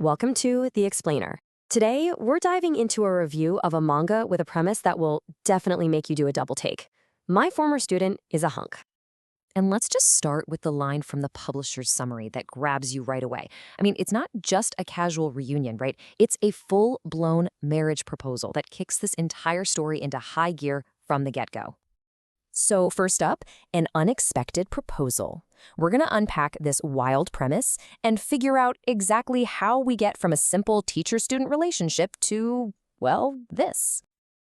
Welcome to The Explainer. Today, we're diving into a review of a manga with a premise that will definitely make you do a double take. My former student is a hunk. And let's just start with the line from the publisher's summary that grabs you right away. I mean, it's not just a casual reunion, right? It's a full-blown marriage proposal that kicks this entire story into high gear from the get-go. So first up, an unexpected proposal. We're going to unpack this wild premise and figure out exactly how we get from a simple teacher-student relationship to, well, this.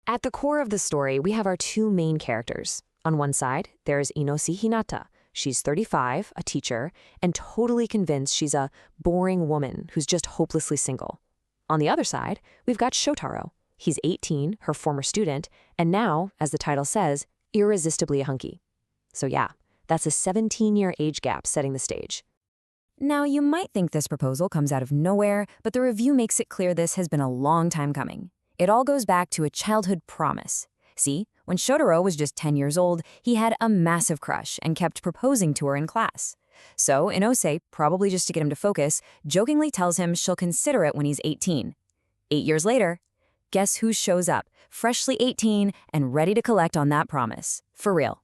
At the core of the story, we have our two main characters. On one side, there's Inoshi Hinata. She's 35, a teacher, and totally convinced she's a boring woman who's just hopelessly single. On the other side, we've got Shotaro. He's 18, her former student, and now, as the title says, irresistibly a hunky. So yeah, that's a 17-year age gap setting the stage. Now, you might think this proposal comes out of nowhere, but the review makes it clear this has been a long time coming. It all goes back to a childhood promise. See, when Shotaro was just 10 years old, he had a massive crush and kept proposing to her in class. So Inose, probably just to get him to focus, jokingly tells him she'll consider it when he's 18. 8 years later, guess who shows up, freshly 18 and ready to collect on that promise. For real.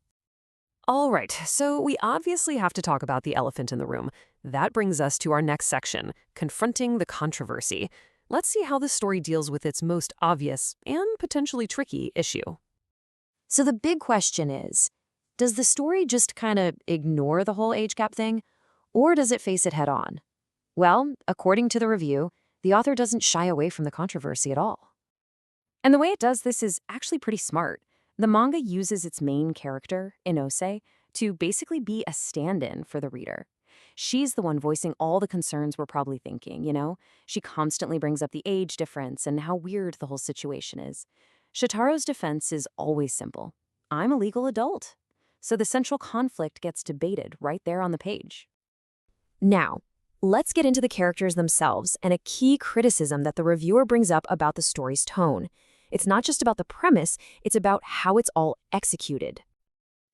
All right, so we obviously have to talk about the elephant in the room. That brings us to our next section, confronting the controversy. Let's see how the story deals with its most obvious and potentially tricky issue. So the big question is, does the story just kind of ignore the whole age gap thing, or does it face it head on? Well, according to the review, the author doesn't shy away from the controversy at all. And the way it does this is actually pretty smart. The manga uses its main character, Inose, to basically be a stand-in for the reader. She's the one voicing all the concerns we're probably thinking, you know? She constantly brings up the age difference and how weird the whole situation is. Shotaro's defense is always simple. I'm a legal adult. So the central conflict gets debated right there on the page. Now, let's get into the characters themselves and a key criticism that the reviewer brings up about the story's tone. It's not just about the premise, it's about how it's all executed.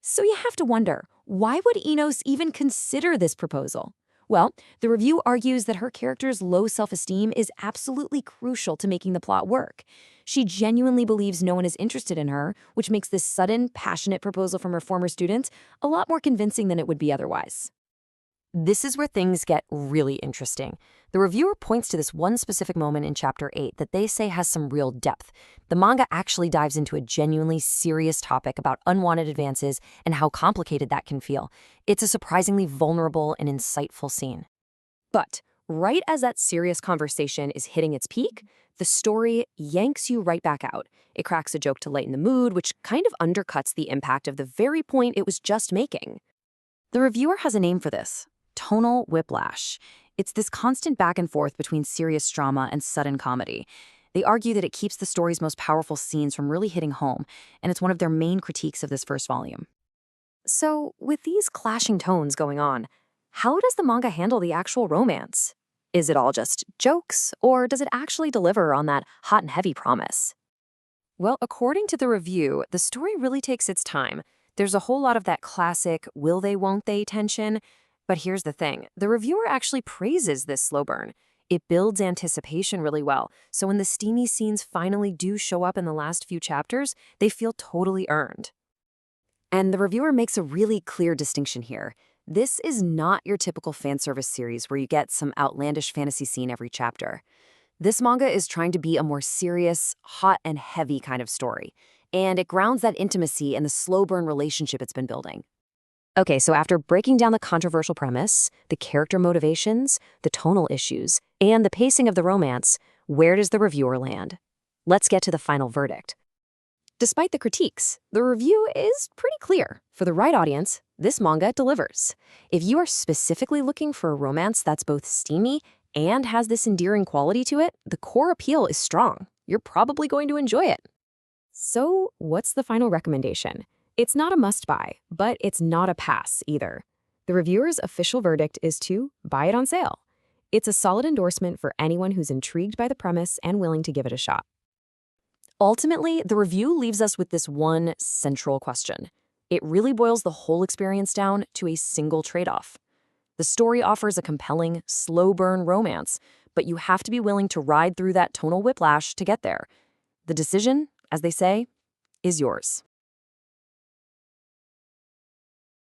So you have to wonder, why would Enos even consider this proposal? Well, the review argues that her character's low self-esteem is absolutely crucial to making the plot work. She genuinely believes no one is interested in her, which makes this sudden, passionate proposal from her former student a lot more convincing than it would be otherwise. This is where things get really interesting. The reviewer points to this one specific moment in Chapter 8 that they say has some real depth. The manga actually dives into a genuinely serious topic about unwanted advances and how complicated that can feel. It's a surprisingly vulnerable and insightful scene. But right as that serious conversation is hitting its peak, the story yanks you right back out. It cracks a joke to lighten the mood, which kind of undercuts the impact of the very point it was just making. The reviewer has a name for this. Tonal whiplash. It's this constant back and forth between serious drama and sudden comedy. They argue that it keeps the story's most powerful scenes from really hitting home, and it's one of their main critiques of this first volume. So, with these clashing tones going on, how does the manga handle the actual romance? Is it all just jokes, or does it actually deliver on that hot and heavy promise? Well, according to the review, the story really takes its time. There's a whole lot of that classic will they, won't they tension. But here's the thing, the reviewer actually praises this slow burn. It builds anticipation really well, so when the steamy scenes finally do show up in the last few chapters, they feel totally earned. And the reviewer makes a really clear distinction here. This is not your typical fan service series where you get some outlandish fantasy scene every chapter. This manga is trying to be a more serious, hot and heavy kind of story, and it grounds that intimacy in the slow burn relationship it's been building. Okay, so after breaking down the controversial premise, the character motivations, the tonal issues, and the pacing of the romance, where does the reviewer land? Let's get to the final verdict. Despite the critiques, the review is pretty clear. For the right audience, this manga delivers. If you are specifically looking for a romance that's both steamy and has this endearing quality to it, the core appeal is strong. You're probably going to enjoy it. So, what's the final recommendation? It's not a must-buy, but it's not a pass either. The reviewer's official verdict is to buy it on sale. It's a solid endorsement for anyone who's intrigued by the premise and willing to give it a shot. Ultimately, the review leaves us with this one central question. It really boils the whole experience down to a single trade-off. The story offers a compelling, slow-burn romance, but you have to be willing to ride through that tonal whiplash to get there. The decision, as they say, is yours.